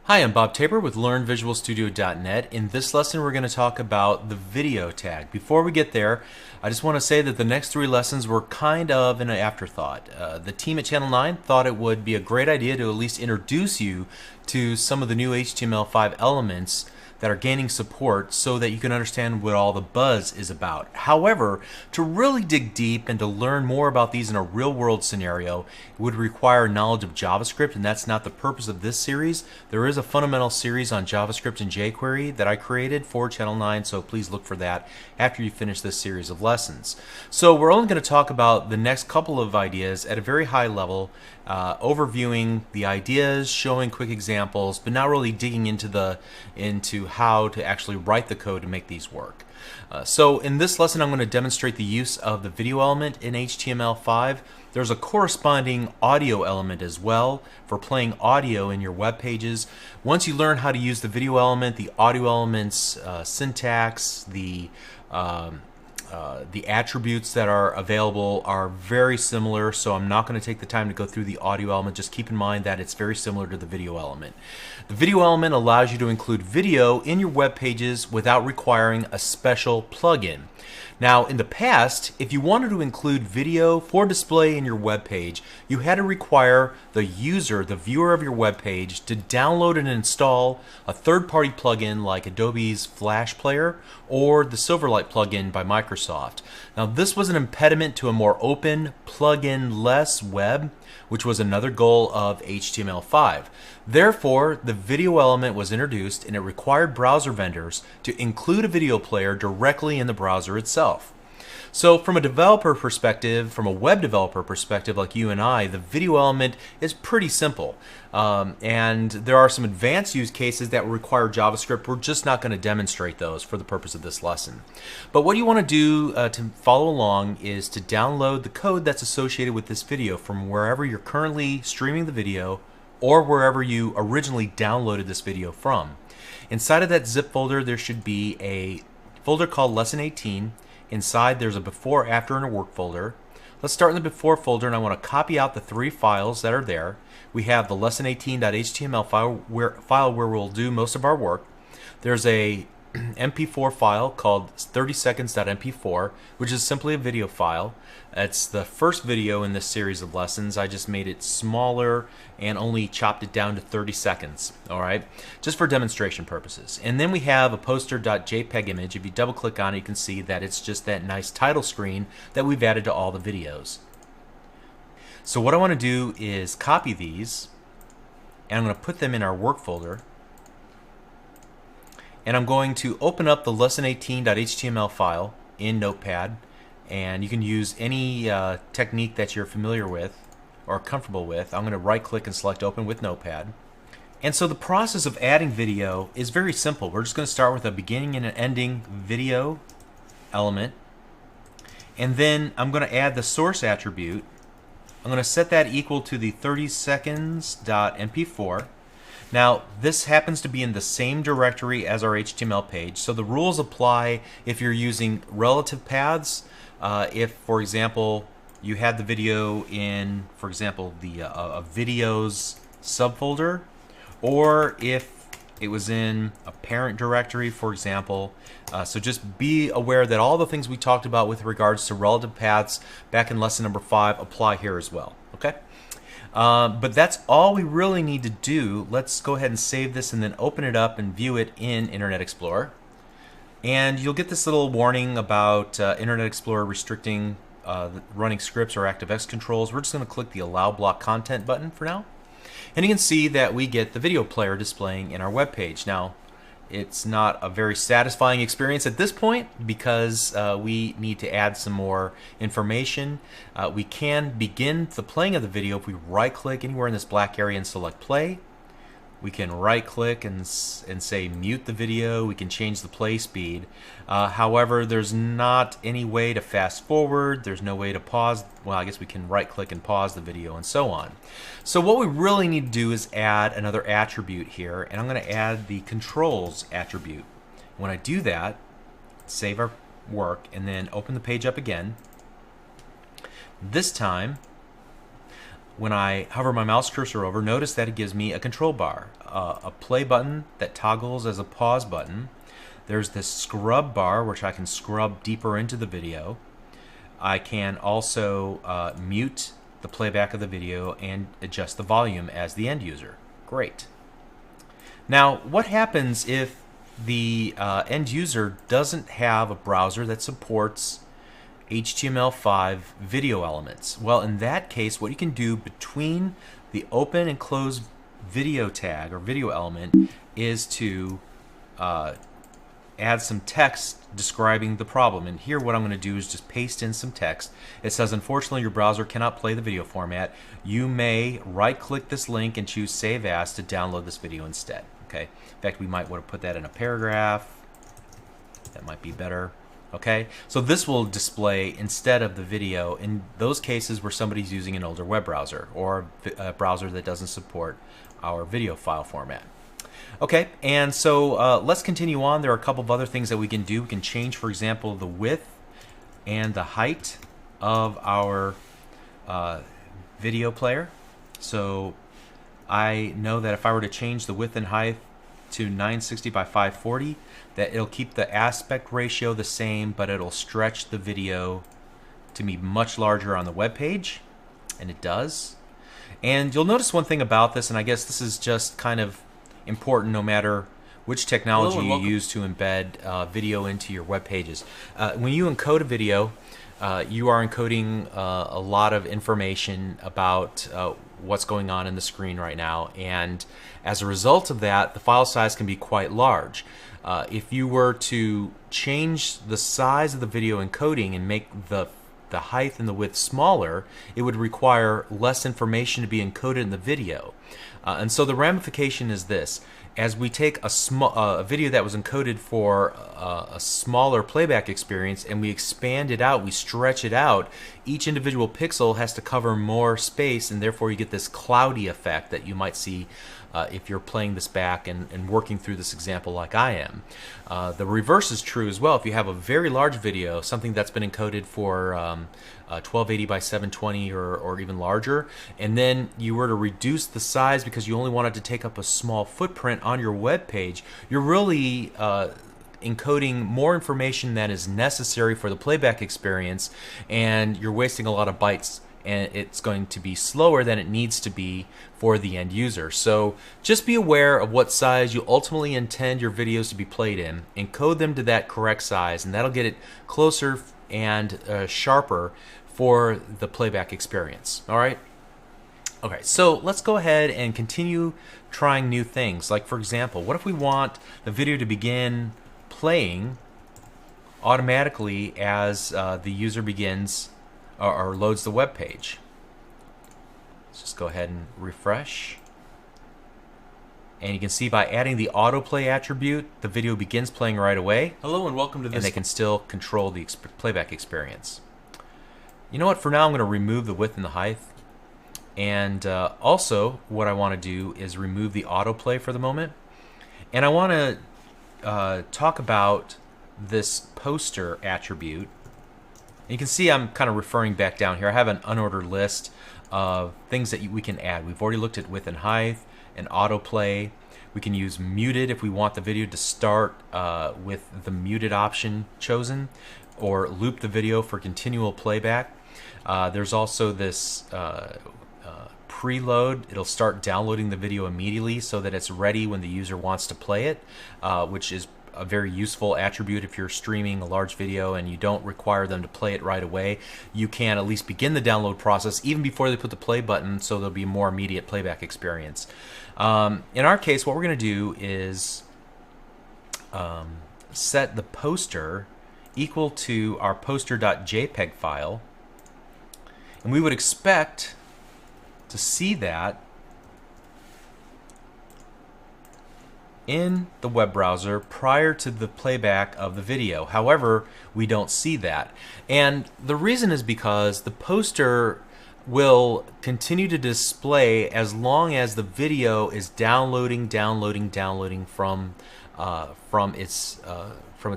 Hi, I'm Bob Tabor with LearnVisualStudio.net. In this lesson, we're going to talk about the video tag. Before we get there, I just want to say that the next three lessons were kind of an afterthought. The team at Channel 9 thought it would be a great idea to at least introduce you to some of the new HTML5 elements that are gaining support so that you can understand what all the buzz is about. However, to really dig deep and to learn more about these in a real-world scenario would require knowledge of JavaScript, and that's not the purpose of this series. There is a fundamental series on JavaScript and jQuery that I created for Channel 9, so please look for that after you finish this series of lessons. So we're only going to talk about the next couple of ideas at a very high level, overviewing the ideas, showing quick examples, but not really digging into how to actually write the code to make these work. So in this lesson, I'm going to demonstrate the use of the video element in HTML5. There's a corresponding audio element as well for playing audio in your web pages. Once you learn how to use the video element, the audio elements, syntax, the attributes that are available are very similar, so I'm not going to take the time to go through the audio element. Just keep in mind that it's very similar to the video element. The video element allows you to include video in your web pages without requiring a special plugin. Now, in the past, if you wanted to include video for display in your web page, you had to require the user, the viewer of your web page, to download and install a third-party plugin like Adobe's Flash Player or the Silverlight plugin by Microsoft. Now, this was an impediment to a more open, plugin-less web, which was another goal of HTML5. Therefore, the video element was introduced, and it required browser vendors to include a video player directly in the browser itself. So from a developer perspective, from a web developer perspective like you and I, the video element is pretty simple. And there are some advanced use cases that require JavaScript. We're just not going to demonstrate those for the purpose of this lesson. But what you want to do to follow along is to download the code that's associated with this video from wherever you're currently streaming the video or wherever you originally downloaded this video from. Inside of that zip folder, there should be a folder called Lesson 18. Inside, there's a before, after, and a work folder. Let's start in the before folder, and I want to copy out the three files that are there. We have the lesson18.html file where we'll do most of our work. There's a MP4 file called 30seconds.mp4, which is simply a video file. It's the first video in this series of lessons. I just made it smaller and only chopped it down to 30 seconds, all right, just for demonstration purposes. And then we have a poster.jpg image. If you double click on it, you can see that it's just that nice title screen that we've added to all the videos. So what I want to do is copy these, and I'm going to put them in our work folder. And I'm going to open up the lesson18.html file in Notepad, and you can use any technique that you're familiar with or comfortable with. I'm going to right click and select open with Notepad. And so the process of adding video is very simple. We're just going to start with a beginning and an ending video element, and then I'm going to add the source attribute. I'm going to set that equal to the 30seconds.mp4. Now, this happens to be in the same directory as our HTML page, so the rules apply if you're using relative paths. If, for example, you had the video in, for example, the videos subfolder, or if it was in a parent directory, for example. So just be aware that all the things we talked about with regards to relative paths back in lesson number 5 apply here as well. Okay? But that's all we really need to do. Let's go ahead and save this and then open it up and view it in Internet Explorer. And you'll get this little warning about Internet Explorer restricting running scripts or ActiveX controls. We're just going to click the Allow Block Content button for now. And you can see that we get the video player displaying in our web page. Now, it's not a very satisfying experience at this point because we need to add some more information. We can begin the playing of the video if we right-click anywhere in this black area and select play. We can right-click and say mute the video. We can change the play speed. However, there's not any way to fast forward. There's no way to pause. Well, I guess we can right-click and pause the video and so on. So what we really need to do is add another attribute here, and I'm going to add the controls attribute. When I do that, save our work, and then open the page up again. This time, when I hover my mouse cursor over, notice that it gives me a control bar, a play button that toggles as a pause button. There's this scrub bar, which I can scrub deeper into the video. I can also mute the playback of the video and adjust the volume as the end user. Great. Now, what happens if the end user doesn't have a browser that supports HTML5 video elements? Well, in that case, what you can do between the open and close video tag or video element is to add some text describing the problem. And here what I'm going to do is just paste in some text. It says, unfortunately, your browser cannot play the video format. You may right-click this link and choose Save As to download this video instead. Okay. In fact, we might want to put that in a paragraph. That might be better. Okay. So this will display instead of the video in those cases where somebody's using an older web browser or a browser that doesn't support our video file format. Okay, and so let's continue on. There are a couple of other things that we can do. We can change, for example, the width and the height of our video player. So I know that if I were to change the width and height to 960 by 540, that it'll keep the aspect ratio the same, but it'll stretch the video to be much larger on the web page, and it does. And you'll notice one thing about this, and I guess this is just kind of important no matter which technology you use to embed video into your web pages. When you encode a video, you are encoding a lot of information about what's going on in the screen right now, and as a result of that, the file size can be quite large. If you were to change the size of the video encoding and make the height and the width smaller, it would require less information to be encoded in the video. And so the ramification is this: as we take a video that was encoded for a smaller playback experience and we expand it out, we stretch it out, each individual pixel has to cover more space, and therefore you get this cloudy effect that you might see if you're playing this back and working through this example like I am. The reverse is true as well. If you have a very large video, something that's been encoded for 1280 by 720 or even larger, and then you were to reduce the size because you only wanted to take up a small footprint on your web page, you're really encoding more information than is necessary for the playback experience, and you're wasting a lot of bytes, and it's going to be slower than it needs to be for the end user. So just be aware of what size you ultimately intend your videos to be played in, encode them to that correct size, and that'll get it closer and sharper for the playback experience. All right? Okay, so let's go ahead and continue trying new things. Like, for example, what if we want the video to begin playing automatically as the user begins or loads the web page? Let's just go ahead and refresh. And you can see by adding the autoplay attribute, the video begins playing right away. Hello and welcome to this. And they can still control the playback experience. You know what? For now, I'm going to remove the width and the height. And also, what I want to do is remove the autoplay for the moment. And I want to talk about this poster attribute. You can see I'm kind of referring back down here. I have an unordered list of things that we can add. We've already looked at width and height and autoplay. We can use muted if we want the video to start with the muted option chosen, or loop the video for continual playback. There's also this preload. It'll start downloading the video immediately so that it's ready when the user wants to play it, which is a very useful attribute if you're streaming a large video and you don't require them to play it right away. You can at least begin the download process even before they put the play button, so there'll be a more immediate playback experience. In our case, what we're going to do is set the poster equal to our poster.jpg file, and we would expect to see that in the web browser prior to the playback of the video. However, we don't see that. And the reason is because the poster will continue to display as long as the video is downloading from its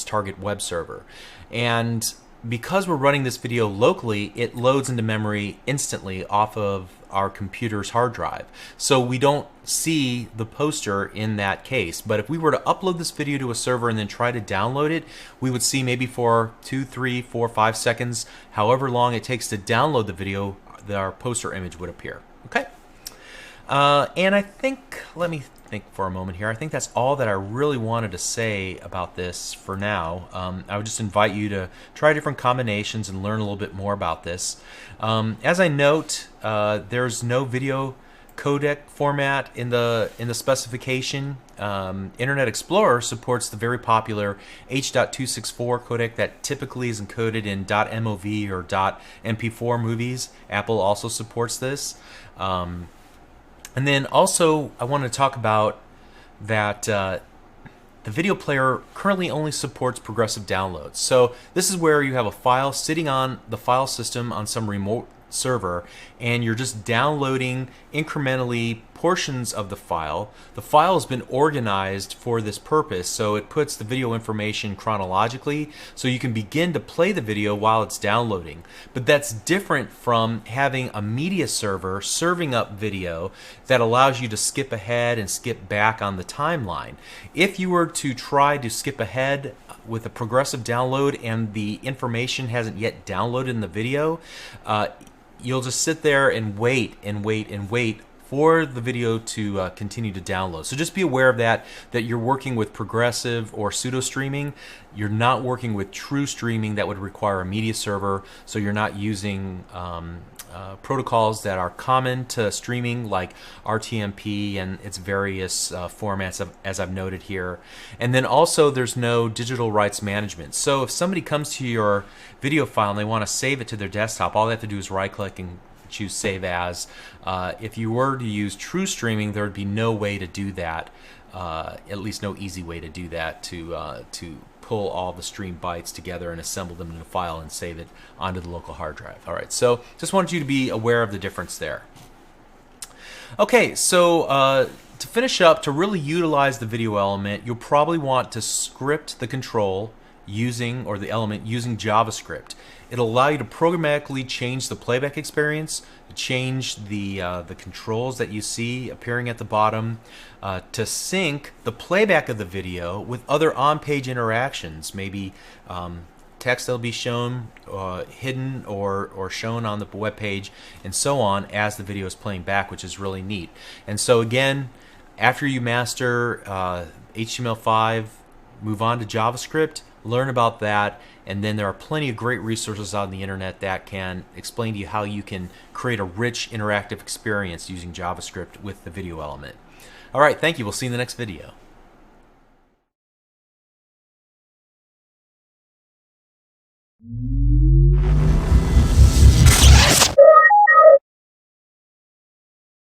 target web server. And because we're running this video locally, it loads into memory instantly off of our computer's hard drive. So we don't see the poster in that case. But if we were to upload this video to a server and then try to download it, we would see maybe for 2, 3, 4, 5 seconds, however long it takes to download the video, our poster image would appear. Okay? And I think, let me think for a moment here. I think that's all that I really wanted to say about this for now. I would just invite you to try different combinations and learn a little bit more about this. As I note, there's no video codec format in the specification. Internet Explorer supports the very popular H.264 codec that typically is encoded in .mov or .mp4 movies. Apple also supports this. And then also, I want to talk about that the video player currently only supports progressive downloads. So this is where you have a file sitting on the file system on some remote server, and you're just downloading incrementally portions of the file. The file has been organized for this purpose, so it puts the video information chronologically so you can begin to play the video while it's downloading. But that's different from having a media server serving up video that allows you to skip ahead and skip back on the timeline. If you were to try to skip ahead with a progressive download and the information hasn't yet downloaded in the video, you'll just sit there and wait and wait and wait for the video to continue to download. So just be aware of that you're working with progressive or pseudo streaming. You're not working with true streaming that would require a media server, so you're not using protocols that are common to streaming like RTMP and its various formats as I've noted here. And then also there's no digital rights management. So if somebody comes to your video file and they want to save it to their desktop, all they have to do is right click and choose Save As. If you were to use true streaming, there would be no way to do that, at least no easy way to do that, to pull all the stream bytes together and assemble them in a file and save it onto the local hard drive. All right, so just wanted you to be aware of the difference there. Okay, so to finish up, to really utilize the video element, you'll probably want to script the control using, or the element using JavaScript. It'll allow you to programmatically change the playback experience, change the controls that you see appearing at the bottom, to sync the playback of the video with other on-page interactions, maybe text that'll be shown, hidden or shown on the web page, and so on as the video is playing back, which is really neat. And so again, after you master HTML5, move on to JavaScript, learn about that, and then there are plenty of great resources on the internet that can explain to you how you can create a rich interactive experience using JavaScript with the video element. All right, thank you. We'll see you in the next video.